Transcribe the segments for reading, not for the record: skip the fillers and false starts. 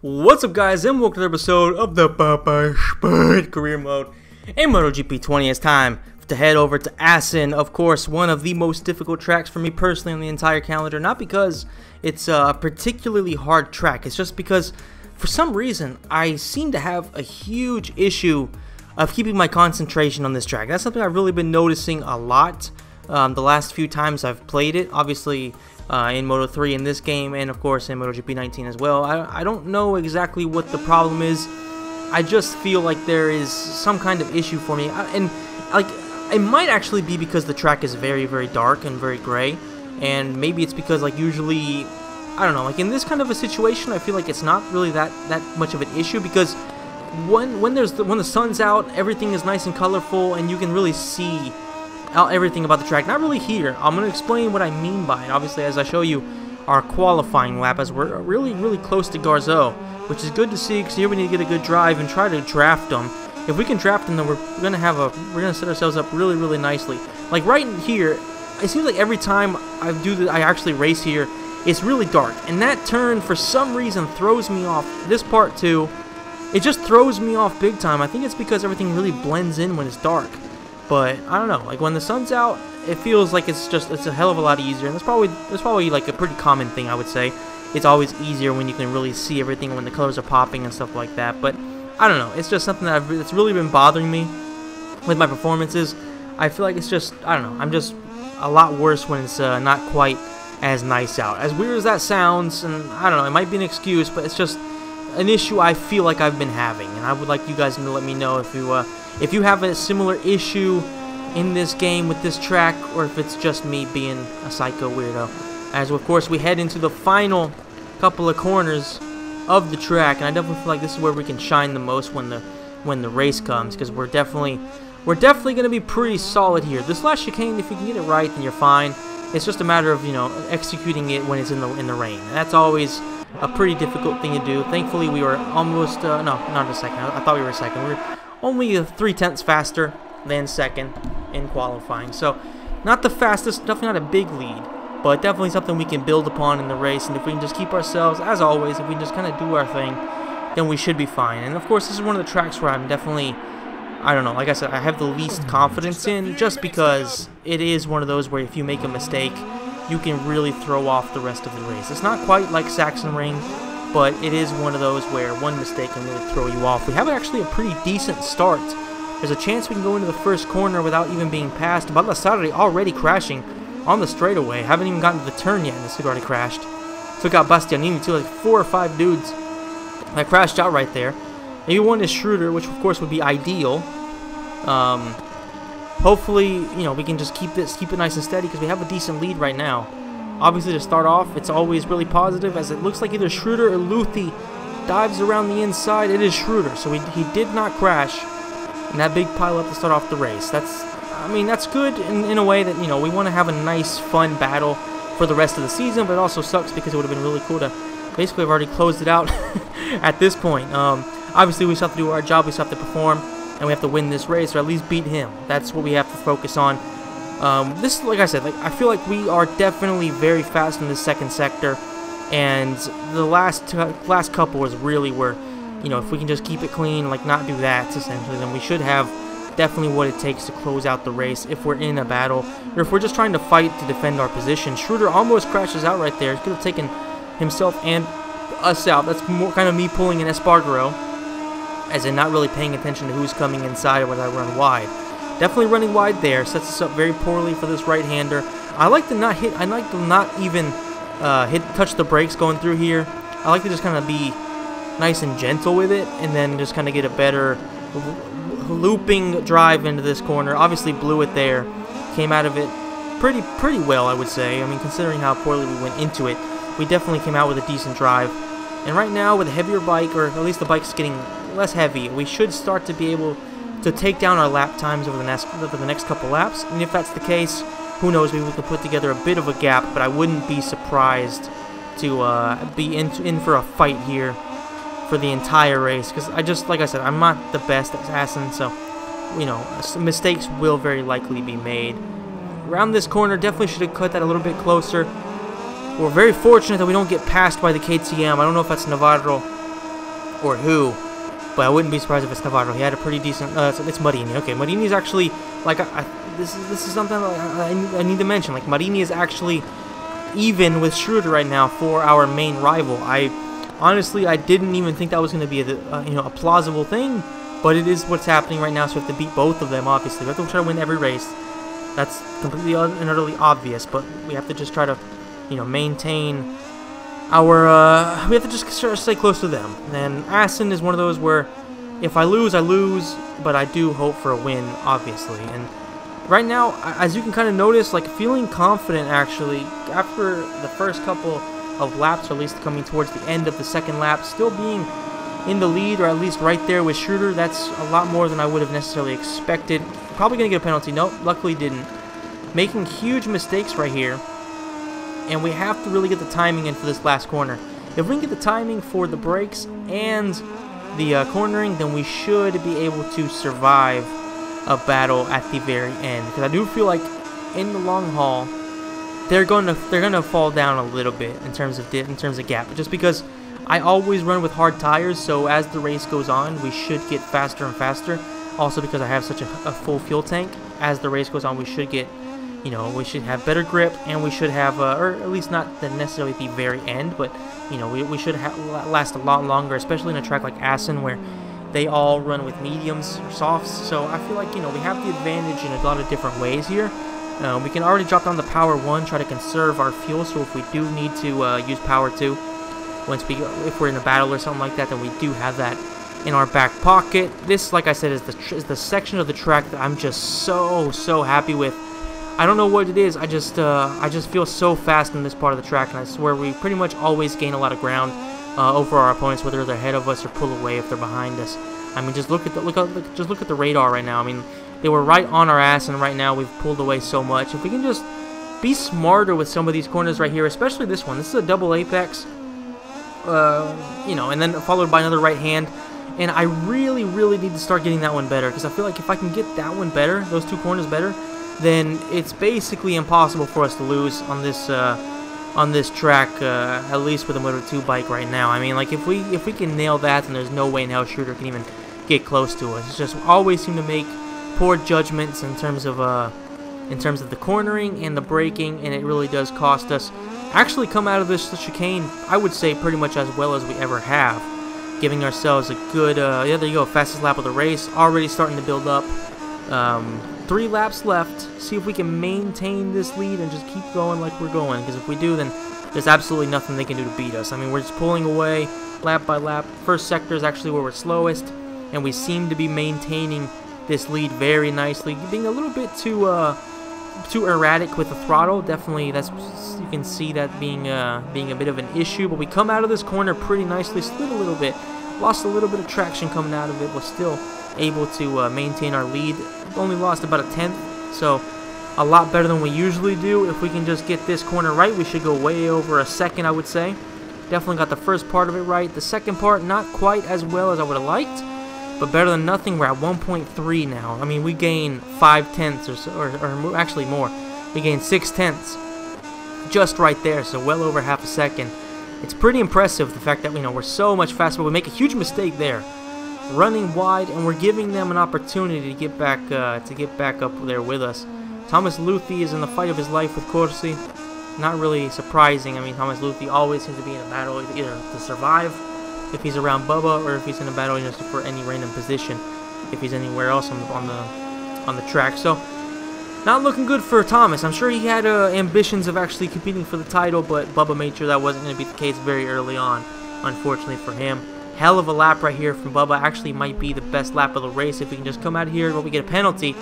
What's up, guys, and welcome to the episode of the Bubbalicious career mode in MotoGP 20. It's time to head over to Assen, of course, one of the most difficult tracks for me personally on the entire calendar. Not because it's a particularly hard track, it's just because for some reason I seem to have a huge issue of keeping my concentration on this track. That's something I've really been noticing a lot the last few times I've played it. Obviously, in Moto3 in this game, and of course in MotoGP 19 as well. I don't know exactly what the problem is. I just feel like there is some kind of issue for me, and like it might actually be because the track is very dark and very gray, and maybe it's because like usually, I don't know, like in this kind of a situation I feel like it's not really that much of an issue, because when the sun's out, everything is nice and colorful and you can really see everything about the track. Not really here. I'm going to explain what I mean by it, obviously, as I show you our qualifying lap, as we're really close to Garzo, which is good to see, because here we need to get a good drive and try to draft them. If we can draft them, then we're gonna set ourselves up really nicely. Like right here, it seems like every time I actually race here, it's really dark, and that turn for some reason throws me off. This part too, it just throws me off big time. I think it's because everything really blends in when it's dark. But I don't know, like when the sun's out, it feels like it's a hell of a lot easier, and that's probably like a pretty common thing, I would say. It's always easier when you can really see everything, when the colors are popping and stuff like that. But I don't know, it's just something that's really been bothering me with my performances. I feel like it's just, I don't know, I'm just a lot worse when it's not quite as nice out. As weird as that sounds, and I don't know, it might be an excuse, but it's just an issue I feel like I've been having, and I would like you guys to let me know if you have a similar issue in this game with this track, or if it's just me being a psycho weirdo. As of course we head into the final couple of corners of the track, and I definitely feel like this is where we can shine the most when the race comes, because we're definitely going to be pretty solid here. This last chicane, if you can get it right, then you're fine. It's just a matter of, you know, executing it when it's in the rain. And that's always a pretty difficult thing to do. Thankfully, we were almost no, not a second. I thought we were second. We were only 3/10 faster than second in qualifying. So, not the fastest, definitely not a big lead, but definitely something we can build upon in the race. And if we can just keep ourselves, as always, if we can just kind of do our thing, then we should be fine. And of course, this is one of the tracks where I'm definitely, I don't know, like I said, I have the least confidence in, just because it is one of those where if you make a mistake, you can really throw off the rest of the race. It's not quite like Sachsenring, but it is one of those where one mistake can really throw you off. We have actually a pretty decent start. There's a chance we can go into the first corner without even being passed. Bubba already crashing on the straightaway. Haven't even gotten to the turn yet, and this already crashed. Took out Bastianini too, like 4 or 5 dudes that crashed out right there. Maybe one is Schroeder, which of course would be ideal. Hopefully, you know, we can just keep it nice and steady, because we have a decent lead right now. Obviously, to start off, it's always really positive, as it looks like either Schroeder or Luthi dives around the inside. It is Schroeder, so he did not crash in that big pile up to start off the race. I mean, that's good in a way that, you know, we want to have a nice, fun battle for the rest of the season, but it also sucks because it would have been really cool to basically have already closed it out at this point. Obviously, we still have to do our job, we still have to perform, and we have to win this race, or at least beat him. That's what we have to focus on. This, like I said, like I feel like we are definitely very fast in the second sector, and the last couple is really where, you know, if we can just keep it clean, like not do that essentially, then we should have definitely what it takes to close out the race if we're in a battle, or if we're just trying to fight to defend our position. Schroeder almost crashes out right there. He could have taken himself and us out. That's more kind of me pulling an Espargaro, as in not really paying attention to who's coming inside or whether I run wide. Definitely running wide there sets us up very poorly for this right-hander. I like to not even touch the brakes going through here. I like to just kind of be nice and gentle with it, and then just kind of get a better looping drive into this corner. Obviously blew it there. Came out of it pretty well, I would say. I mean, considering how poorly we went into it, we definitely came out with a decent drive. And right now, with a heavier bike, or at least the bike's getting less heavy, we should start to be able to take down our lap times over the next couple laps. And if that's the case, who knows, maybe we can put together a bit of a gap, but I wouldn't be surprised to be in for a fight here for the entire race, because like I said, I'm not the best at Assen, so, you know, mistakes will very likely be made. Around this corner, definitely should have cut that a little bit closer. We're very fortunate that we don't get passed by the KTM. I don't know if that's Navarro or who, but I wouldn't be surprised if it's Navarro. He had a pretty decent. It's Marini. Okay, Marini's actually like this is something I need to mention. Like Marini is actually even with Schroeder right now for our main rival. Honestly, I didn't even think that was going to be a plausible thing, but it is what's happening right now. So we have to beat both of them. Obviously, we have to try to win every race. That's completely and utterly obvious, but we have to just try to, maintain our. We have to just stay close to them. And Assen is one of those where, if I lose, I lose, but I do hope for a win, obviously. And right now, as you can kind of notice, like feeling confident actually after the first couple of laps, or at least coming towards the end of the second lap, still being in the lead, or at least right there with Schroeder. That's a lot more than I would have necessarily expected. Probably going to get a penalty. Nope, luckily didn't. Making huge mistakes right here, and we have to really get the timing in for this last corner. If we can get the timing for the brakes and the cornering, then we should be able to survive a battle at the very end. Because I do feel like in the long haul, they're gonna fall down a little bit in terms of gap, just because I always run with hard tires. So as the race goes on, we should get faster and faster. Also because I have such a full fuel tank, as the race goes on, we should get, we should have better grip, and we should have, or at least not necessarily at the very end, but we should last a lot longer, especially in a track like Assen where they all run with mediums or softs. So I feel like we have the advantage in a lot of different ways here. We can already drop down the power 1, try to conserve our fuel. So if we do need to use power 2, if we're in a battle or something like that, then we do have that in our back pocket. This, like I said, is the section of the track that I'm just so happy with. I don't know what it is. I just feel so fast in this part of the track, and I swear we pretty much always gain a lot of ground over our opponents, whether they're ahead of us or pull away if they're behind us. I mean, just look at the radar right now. I mean, they were right on our ass, and right now we've pulled away so much. If we can just be smarter with some of these corners right here, especially this one. This is a double apex, and then followed by another right hand. And I really need to start getting that one better, because I feel like if I can get that one better, those two corners better, then it's basically impossible for us to lose on this track, at least with a Moto2 bike right now. I mean, like if we can nail that, then there's no way in hell Schroeder can even get close to us. It's just always seem to make poor judgments in terms of the cornering and the braking, and it really does cost us. Actually come out of this chicane, I would say, pretty much as well as we ever have, giving ourselves a good, yeah, there you go, fastest lap of the race, already starting to build up. 3 laps left. See if we can maintain this lead and just keep going like we're going, because if we do, then there's absolutely nothing they can do to beat us. I mean, we're just pulling away lap by lap. First sector is actually where we're slowest, and we seem to be maintaining this lead very nicely, being a little bit too erratic with the throttle. Definitely, you can see that being a bit of an issue. But we come out of this corner pretty nicely, slid a little bit, lost a little bit of traction coming out of it, but still able to maintain our lead. Only lost about a 1/10, so a lot better than we usually do. If we can just get this corner right, we should go way over a second, I would say. Definitely got the first part of it right. The second part, not quite as well as I would have liked, but better than nothing. We're at 1.3 now. I mean, we gain 5/10 or so, or actually more. We gain 6/10 just right there, so well over half a second. It's pretty impressive, the fact that we're so much faster, but we make a huge mistake there, running wide, and we're giving them an opportunity to get back up there with us. Thomas Luthi is in the fight of his life with Corsi. Not really surprising. I mean, Thomas Luthi always seems to be in a battle either to survive if he's around Bubba, or if he's in a battle just for any random position if he's anywhere else on the track. So not looking good for Thomas. I'm sure he had ambitions of actually competing for the title, but Bubba made sure that wasn't going to be the case very early on, unfortunately for him. Hell of a lap right here from Bubba. Actually might be the best lap of the race if we can just come out here, but we get a penalty.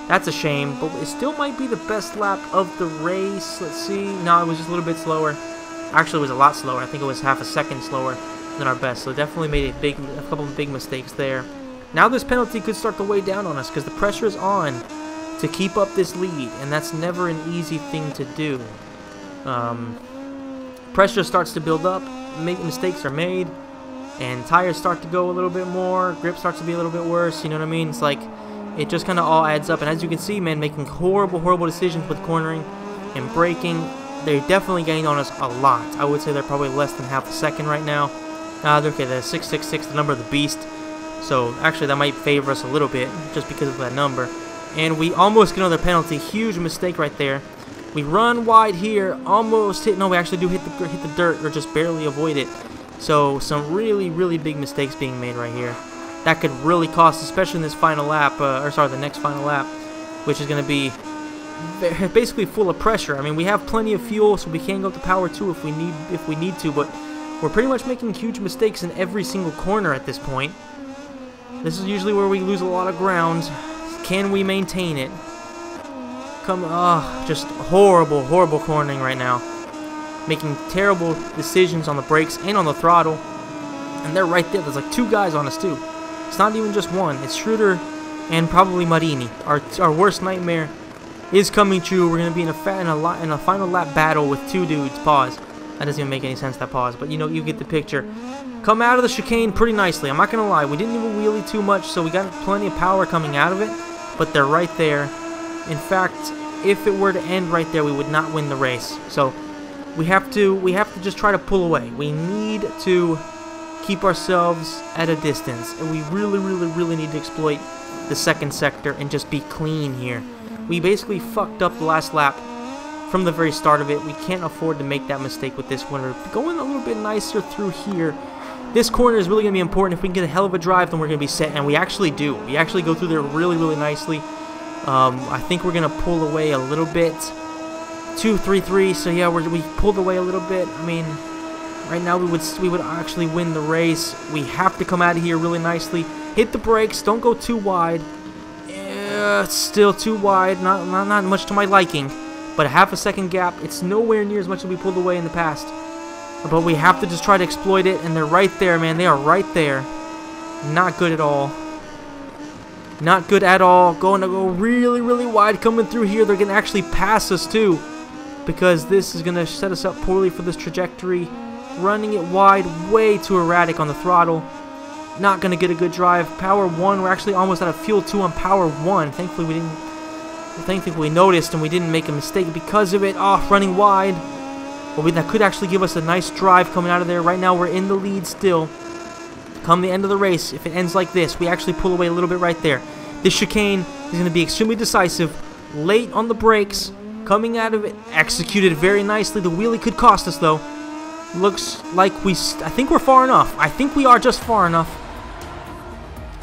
That's a shame, but it still might be the best lap of the race. Let's see. No, it was just a little bit slower. Actually, it was a lot slower. I think it was half a second slower than our best, so definitely made a couple of big mistakes there. Now this penalty could start to weigh down on us, because the pressure is on to keep up this lead, and that's never an easy thing to do. Pressure starts to build up, mistakes are made, and tires start to go a little bit more, grip starts to be a little bit worse, you know what I mean? It's like, it just kind of all adds up, and as you can see, man, making horrible decisions with cornering and braking. They definitely gained on us a lot. I would say they're probably less than half a second right now. Okay, the 666, the number of the beast. So actually that might favor us a little bit just because of that number. And we almost get another penalty. Huge mistake right there. We run wide here, almost hit. No, we actually do hit the dirt, or just barely avoid it. So some really, really big mistakes being made right here. That could really cost, especially in this final lap, the next final lap, which is going to be basically full of pressure. I mean, we have plenty of fuel, so we can go to power 2 if we need to, but we're pretty much making huge mistakes in every single corner at this point. This is usually where we lose a lot of ground. Can we maintain it? Just horrible, horrible cornering right now. Making terrible decisions on the brakes and on the throttle. And they're right there. There's like 2 guys on us too. It's not even just one. It's Schroeder and probably Marini. Our worst nightmare is coming true. We're going to be in a final lap battle with 2 dudes. Pause. That doesn't even make any sense, that pause. But you know, you get the picture. Come out of the chicane pretty nicely. I'm not going to lie. We didn't even wheelie too much, so we got plenty of power coming out of it. But they're right there. In fact, if it were to end right there, we would not win the race. So we have to just try to pull away. We need to keep ourselves at a distance, and we really, really, really need to exploit the second sector and just be clean here. We basically fucked up the last lap from the very start of it. We can't afford to make that mistake with this one. We're going a little bit nicer through here. This corner is really going to be important. If we can get a hell of a drive, then we're going to be set, and we actually do. We actually go through there really, really nicely. I think we're going to pull away a little bit. 2-3-3, so yeah, we pulled away a little bit. I mean, right now we would actually win the race. We have to come out of here really nicely. Hit the brakes, don't go too wide. It's still too wide, not much to my liking. But a half a second gap, it's nowhere near as much as we pulled away in the past. But we have to just try to exploit it, and they're right there, man. They are right there. Not good at all. Not good at all. Going to go really, really wide coming through here. They're going to actually pass us too, because this is going to set us up poorly for this trajectory. Running it wide, way too erratic on the throttle. Not going to get a good drive. Power 1, we're actually almost out of fuel 2 on power 1. Thankfully we noticed and we didn't make a mistake because of it. Running wide. Well, that could actually give us a nice drive coming out of there. Right now we're in the lead still. Come the end of the race, if it ends like this, we actually pull away a little bit right there. This chicane is going to be extremely decisive. Late on the brakes, coming out of it, executed very nicely. The wheelie could cost us though. Looks like I think we're far enough. I think we are just far enough.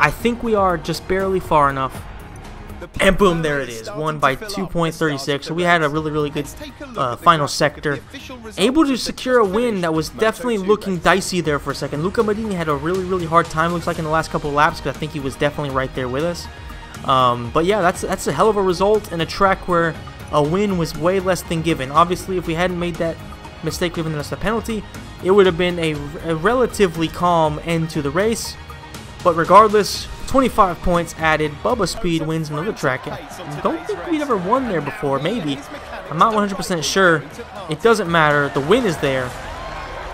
I think we are just barely far enough. And boom, there it is. Won by 2.36. So we had a really, really good final sector. Able to secure a win that was definitely looking dicey there for a second. Luca Marini had a really, really hard time, looks like, in the last couple of laps, because I think he was definitely right there with us. But yeah, that's a hell of a result in a track where a win was way less than given. Obviously, if we hadn't made that mistake giving us a penalty, it would have been a relatively calm end to the race. But regardless, 25 points added. Bubba Speed wins another track. I don't think we'd ever won there before. Maybe. I'm not 100% sure. It doesn't matter. The win is there.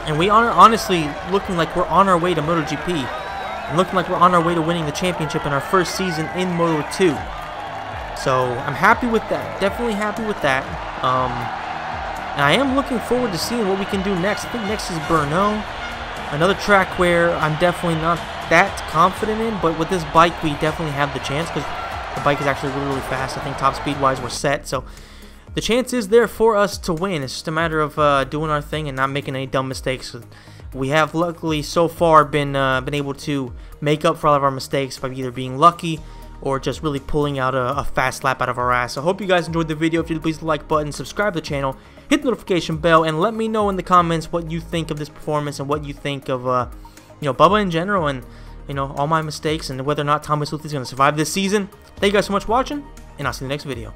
And we are honestly looking like we're on our way to MotoGP. And looking like we're on our way to winning the championship in our first season in Moto2. So I'm happy with that. Definitely happy with that. And I am looking forward to seeing what we can do next. I think next is Brno. Another track where I'm definitely not that confident in, but with this bike we definitely have the chance, because the bike is actually really, really fast. I think top speed wise we're set, so the chance is there for us to win. It's just a matter of doing our thing and not making any dumb mistakes. We have luckily so far been able to make up for all of our mistakes by either being lucky or just really pulling out a fast lap out of our ass. I hope you guys enjoyed the video. If you did, please hit the like button, subscribe to the channel, hit the notification bell, and let me know in the comments what you think of this performance and what you think of Bubba in general, and all my mistakes, and whether or not Thomas Luthi is going to survive this season. Thank you guys so much for watching, and I'll see you in the next video.